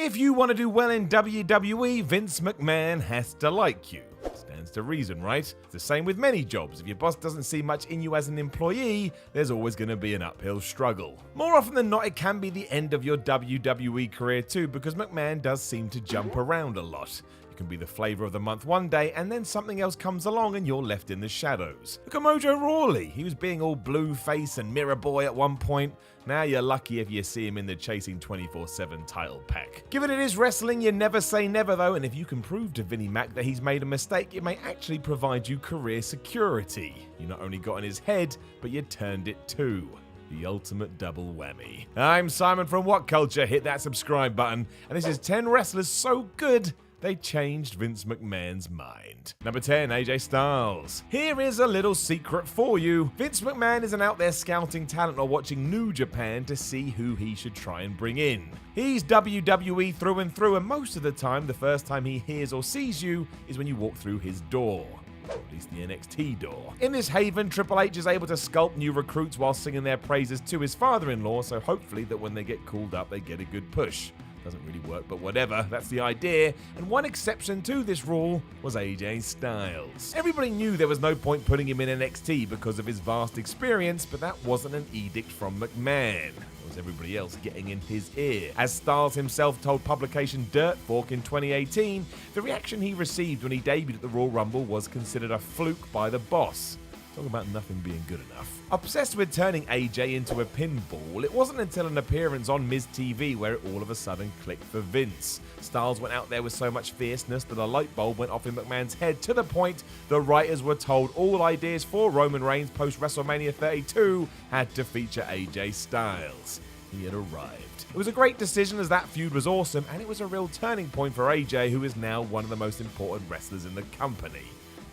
If you want to do well in WWE, Vince McMahon has to like you. Stands to reason, right? It's the same with many jobs. If your boss doesn't see much in you as an employee, there's always going to be an uphill struggle. More often than not, it can be the end of your WWE career too, because McMahon does seem to jump around a lot. You can be the flavor of the month one day, and then something else comes along and you're left in the shadows. Look at Mojo Rawley. He was being all blue face and mirror boy at one point. Now you're lucky if you see him in the Chasing 24/7 title pack. Given it is wrestling, you never say never though, and if you can prove to Vinnie Mac that he's made a mistake, it may actually provide you career security. You not only got in his head, but you turned it too. The ultimate double whammy. I'm Simon from What Culture. Hit that subscribe button, and this is 10 wrestlers so good they changed Vince McMahon's mind. Number 10, AJ Styles. Here is a little secret for you. Vince McMahon isn't out there scouting talent or watching New Japan to see who he should try and bring in. He's WWE through and through, and most of the time, the first time he hears or sees you is when you walk through his door. Or at least the NXT door. In this haven, Triple H is able to sculpt new recruits while singing their praises to his father-in-law, so hopefully that when they get called up, they get a good push. Doesn't really work, but whatever, that's the idea. And one exception to this rule was AJ Styles. Everybody knew there was no point putting him in NXT because of his vast experience, but that wasn't an edict from McMahon. It was everybody else getting in his ear. As Styles himself told publication Dirt Fork in 2018, the reaction he received when he debuted at the Royal Rumble was considered a fluke by the boss. Talk about nothing being good enough. Obsessed with turning AJ into a pinball, it wasn't until an appearance on Miz TV where it all of a sudden clicked for Vince. Styles went out there with so much fierceness that a light bulb went off in McMahon's head to the point the writers were told all ideas for Roman Reigns post WrestleMania 32 had to feature AJ Styles. He had arrived. It was a great decision as that feud was awesome, and it was a real turning point for AJ, who is now one of the most important wrestlers in the company.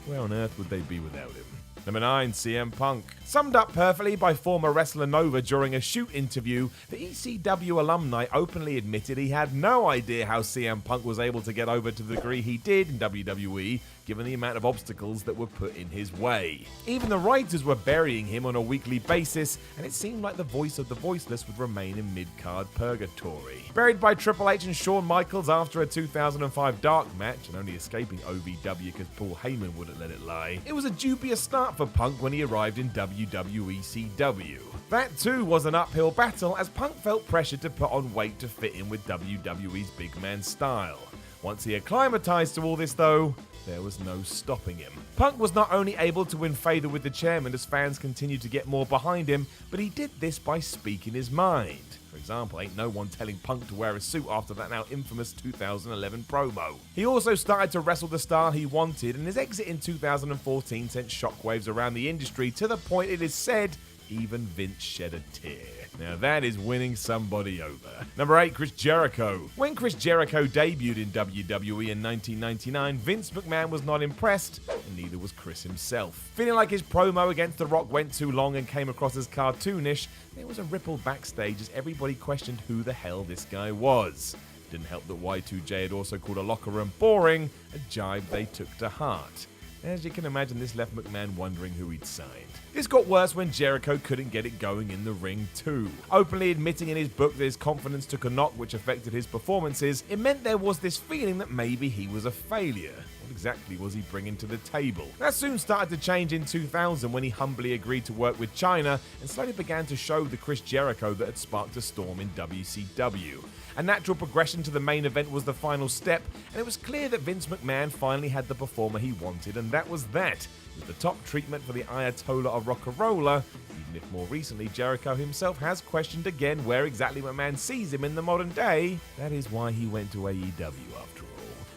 Where on earth would they be without him? Number 9, CM Punk. Summed up perfectly by former wrestler Nova during a shoot interview, the ECW alumni openly admitted he had no idea how CM Punk was able to get over to the degree he did in WWE, given the amount of obstacles that were put in his way. Even the writers were burying him on a weekly basis, and it seemed like the voice of the voiceless would remain in mid-card purgatory. Buried by Triple H and Shawn Michaels after a 2005 dark match, and only escaping OVW because Paul Heyman wouldn't let it lie, it was a dubious start for Punk when he arrived in WWE CW. That too was an uphill battle, as Punk felt pressured to put on weight to fit in with WWE's big man style. Once he acclimatized to all this though, there was no stopping him. Punk was not only able to win favour with the chairman as fans continued to get more behind him, but he did this by speaking his mind. For example, ain't no one telling Punk to wear a suit after that now infamous 2011 promo. He also started to wrestle the style he wanted, and his exit in 2014 sent shockwaves around the industry to the point it is said even Vince shed a tear. Now that is winning somebody over. Number 8, Chris Jericho. When Chris Jericho debuted in WWE in 1999, Vince McMahon was not impressed, and neither was Chris himself. Feeling like his promo against The Rock went too long and came across as cartoonish, there was a ripple backstage as everybody questioned who the hell this guy was. Didn't help that Y2J had also called a locker room boring, a jibe they took to heart. As you can imagine, this left McMahon wondering who he'd signed. This got worse when Jericho couldn't get it going in the ring too. Openly admitting in his book that his confidence took a knock which affected his performances, it meant there was this feeling that maybe he was a failure. What exactly was he bringing to the table? That soon started to change in 2000 when he humbly agreed to work with China and slowly began to show the Chris Jericho that had sparked a storm in WCW. A natural progression to the main event was the final step, and it was clear that Vince McMahon finally had the performer he wanted, and that was that. With the top treatment for the Ayatollah of Rock-a-Roller, even if more recently Jericho himself has questioned again where exactly McMahon sees him in the modern day. That is why he went to AEW after all.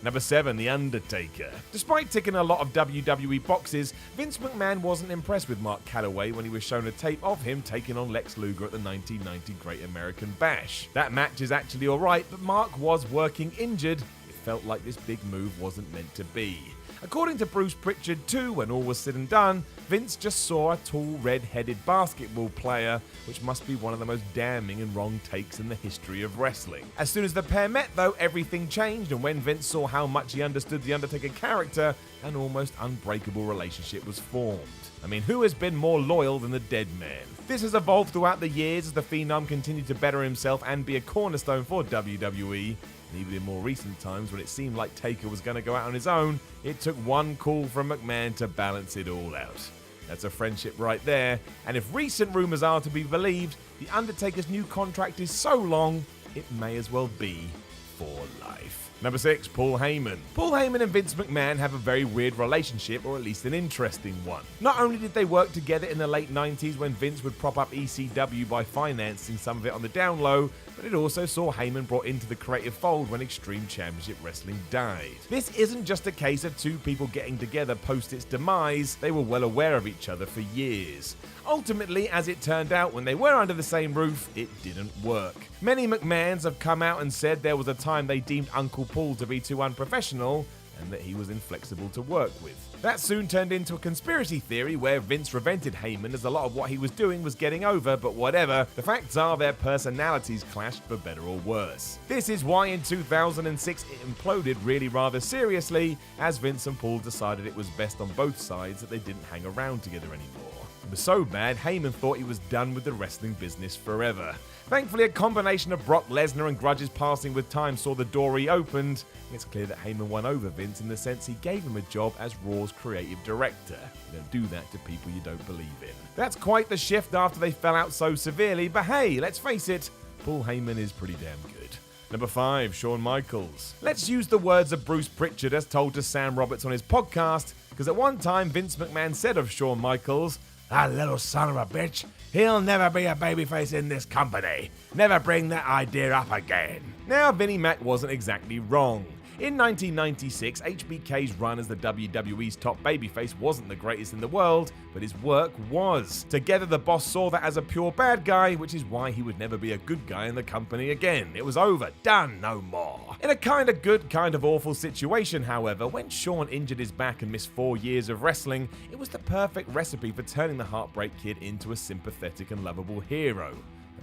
Number 7, The Undertaker. Despite ticking a lot of WWE boxes, Vince McMahon wasn't impressed with Mark Calloway when he was shown a tape of him taking on Lex Luger at the 1990 Great American Bash. That match is actually alright, but Mark was working injured. It felt like this big move wasn't meant to be. According to Bruce Pritchard too, when all was said and done, Vince just saw a tall red-headed basketball player, which must be one of the most damning and wrong takes in the history of wrestling. As soon as the pair met though, everything changed, and when Vince saw how much he understood the Undertaker character, an almost unbreakable relationship was formed. I mean, who has been more loyal than the dead man? This has evolved throughout the years as the Phenom continued to better himself and be a cornerstone for WWE. And even in more recent times, when it seemed like Taker was going to go out on his own, it took one call from McMahon to balance it all out. That's a friendship right there, and if recent rumours are to be believed, The Undertaker's new contract is so long, it may as well be for life. Number 6, Paul Heyman. Paul Heyman and Vince McMahon have a very weird relationship, or at least an interesting one. Not only did they work together in the late 90s when Vince would prop up ECW by financing some of it on the down low, but it also saw Heyman brought into the creative fold when Extreme Championship Wrestling died. This isn't just a case of two people getting together post its demise, they were well aware of each other for years. Ultimately, as it turned out, when they were under the same roof, it didn't work. Many McMahons have come out and said there was a time they deemed Uncle Paul to be too unprofessional and that he was inflexible to work with. That soon turned into a conspiracy theory where Vince resented Heyman as a lot of what he was doing was getting over, but whatever, the facts are their personalities clashed for better or worse. This is why in 2006 it imploded really rather seriously, as Vince and Paul decided it was best on both sides that they didn't hang around together anymore. It was so bad, Heyman thought he was done with the wrestling business forever. Thankfully, a combination of Brock Lesnar and grudges passing with time saw the door reopened. It's clear that Heyman won over Vince in the sense he gave him a job as Raw's creative director. You don't do that to people you don't believe in. That's quite the shift after they fell out so severely, but hey, let's face it, Paul Heyman is pretty damn good. Number 5, Shawn Michaels. Let's use the words of Bruce Pritchard as told to Sam Roberts on his podcast, because at one time Vince McMahon said of Shawn Michaels, "That little son of a bitch, he'll never be a babyface in this company. Never bring that idea up again." Now, Vinnie Mac wasn't exactly wrong. In 1996, HBK's run as the WWE's top babyface wasn't the greatest in the world, but his work was. Together, the boss saw that as a pure bad guy, which is why he would never be a good guy in the company again. It was over, done, no more. In a kind of good, kind of awful situation, however, when Shawn injured his back and missed 4 years of wrestling, it was the perfect recipe for turning the Heartbreak Kid into a sympathetic and lovable hero.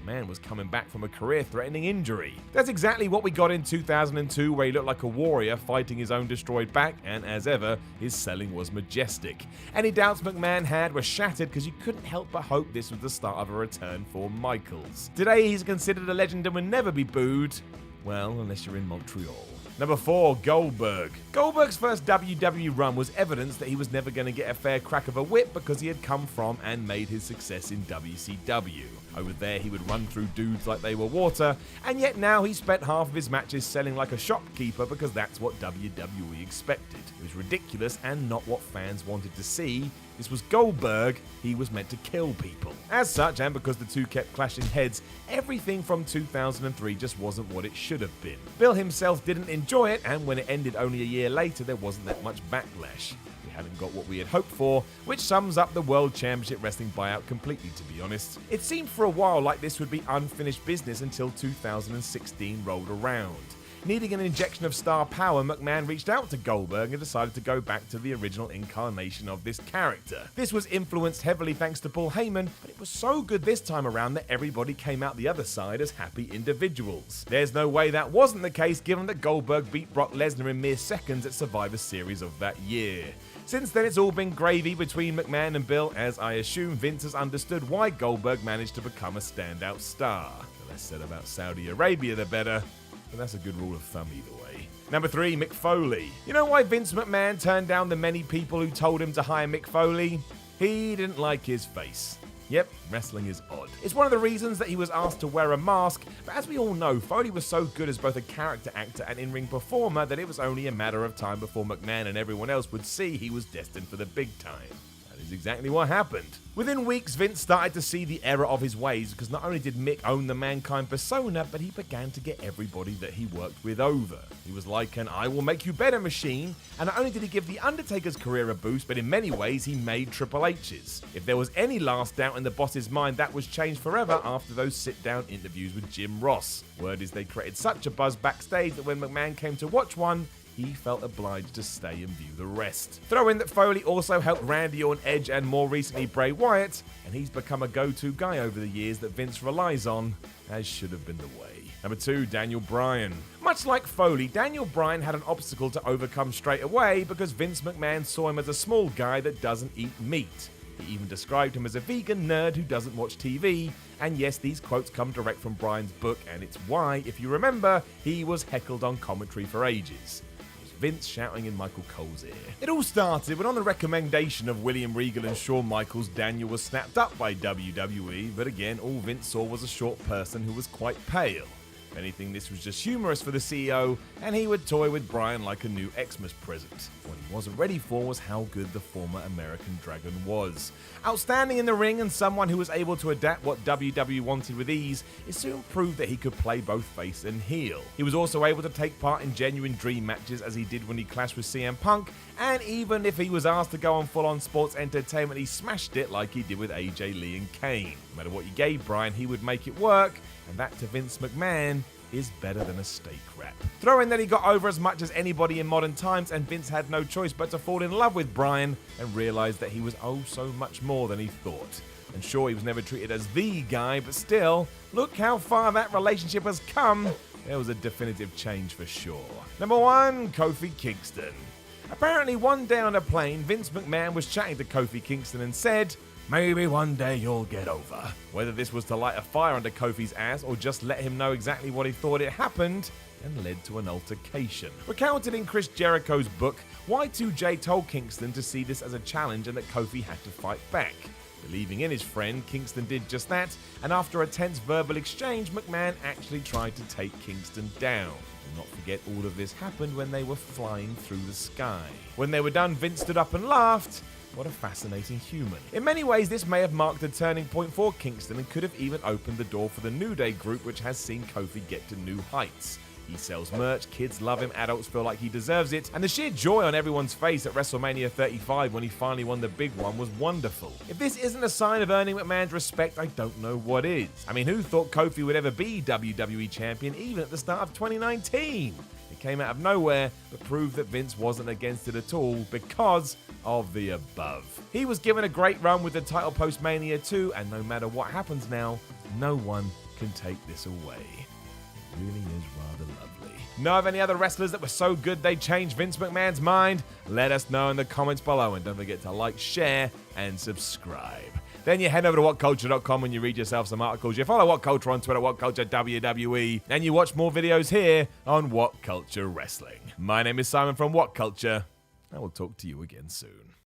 Man was coming back from a career-threatening injury. That's exactly what we got in 2002, where he looked like a warrior fighting his own destroyed back, and as ever, his selling was majestic. Any doubts McMahon had were shattered because you couldn't help but hope this was the start of a return for Michaels. Today, he's considered a legend and will never be booed. Well, unless you're in Montreal. Number 4, Goldberg. Goldberg's first WWE run was evidence that he was never going to get a fair crack of a whip because he had come from and made his success in WCW. Over there, he would run through dudes like they were water, and yet now he spent half of his matches selling like a shopkeeper because that's what WWE expected. It was ridiculous and not what fans wanted to see. This was Goldberg, he was meant to kill people. As such, and because the two kept clashing heads, everything from 2003 just wasn't what it should have been. Bill himself didn't enjoy it, and when it ended only a year later, there wasn't that much backlash. We hadn't got what we had hoped for, which sums up the World Championship Wrestling buyout completely, to be honest. It seemed for a while like this would be unfinished business until 2016 rolled around. Needing an injection of star power, McMahon reached out to Goldberg and decided to go back to the original incarnation of this character. This was influenced heavily thanks to Paul Heyman, but it was so good this time around that everybody came out the other side as happy individuals. There's no way that wasn't the case given that Goldberg beat Brock Lesnar in mere seconds at Survivor Series of that year. Since then, it's all been gravy between McMahon and Bill, as I assume Vince has understood why Goldberg managed to become a standout star. The less said about Saudi Arabia, the better. But that's a good rule of thumb either way. Number 3, Mick Foley. You know why Vince McMahon turned down the many people who told him to hire Mick Foley? He didn't like his face. Yep, wrestling is odd. It's one of the reasons that he was asked to wear a mask, but as we all know, Foley was so good as both a character actor and in-ring performer that it was only a matter of time before McMahon and everyone else would see he was destined for the big time. That is exactly what happened. Within weeks, Vince started to see the error of his ways because not only did Mick own the Mankind persona, but he began to get everybody that he worked with over. He was like an I will make you better machine, and not only did he give The Undertaker's career a boost, but in many ways he made Triple H's. If there was any last doubt in the boss's mind, that was changed forever after those sit-down interviews with Jim Ross. Word is they created such a buzz backstage that when McMahon came to watch one, he felt obliged to stay and view the rest. Throw in that Foley also helped Randy Orton, Edge, and more recently Bray Wyatt, and he's become a go-to guy over the years that Vince relies on, as should have been the way. Number 2, Daniel Bryan. Much like Foley, Daniel Bryan had an obstacle to overcome straight away because Vince McMahon saw him as a small guy that doesn't eat meat. He even described him as a vegan nerd who doesn't watch TV, and yes, these quotes come direct from Bryan's book, and it's why, if you remember, he was heckled on commentary for ages. It was Vince shouting in Michael Cole's ear. It all started when, on the recommendation of William Regal and Shawn Michaels, Daniel was snapped up by WWE, but again, all Vince saw was a short person who was quite pale. If anything, this was just humorous for the CEO, and he would toy with Bryan like a new Xmas present. What he wasn't ready for was how good the former American Dragon was. Outstanding in the ring and someone who was able to adapt what WWE wanted with ease, it soon proved that he could play both face and heel. He was also able to take part in genuine dream matches as he did when he clashed with CM Punk, and even if he was asked to go on full-on sports entertainment, he smashed it like he did with AJ Lee and Kane. No matter what you gave Bryan, he would make it work, and that to Vince McMahon is better than a steak wrap. Throw in that he got over as much as anybody in modern times, and Vince had no choice but to fall in love with Bryan and realize that he was oh so much more than he thought. And sure, he was never treated as the guy, but still, look how far that relationship has come. There was a definitive change for sure. Number 1, Kofi Kingston. Apparently one day on a plane, Vince McMahon was chatting to Kofi Kingston and said, "Maybe one day you'll get over." Whether this was to light a fire under Kofi's ass or just let him know exactly what he thought it happened, and led to an altercation. Recounted in Chris Jericho's book, Y2J told Kingston to see this as a challenge and that Kofi had to fight back. Believing in his friend, Kingston did just that, and after a tense verbal exchange, McMahon actually tried to take Kingston down. Do not forget, all of this happened when they were flying through the sky. When they were done, Vince stood up and laughed. What a fascinating human. In many ways, this may have marked a turning point for Kingston and could have even opened the door for the New Day group, which has seen Kofi get to new heights. He sells merch, kids love him, adults feel like he deserves it, and the sheer joy on everyone's face at WrestleMania 35 when he finally won the big one was wonderful. If this isn't a sign of earning McMahon's respect, I don't know what is. I mean, who thought Kofi would ever be WWE champion even at the start of 2019? It came out of nowhere, but proved that Vince wasn't against it at all because of the above. He was given a great run with the title post-Mania 2, and no matter what happens now, no one can take this away. It really is rather lovely. Know of any other wrestlers that were so good they changed Vince McMahon's mind? Let us know in the comments below, and don't forget to like, share, and subscribe. Then you head over to WhatCulture.com and you read yourself some articles. You follow What Culture on Twitter, What Culture WWE, and you watch more videos here on What Culture Wrestling. My name is Simon from What Culture. I will talk to you again soon.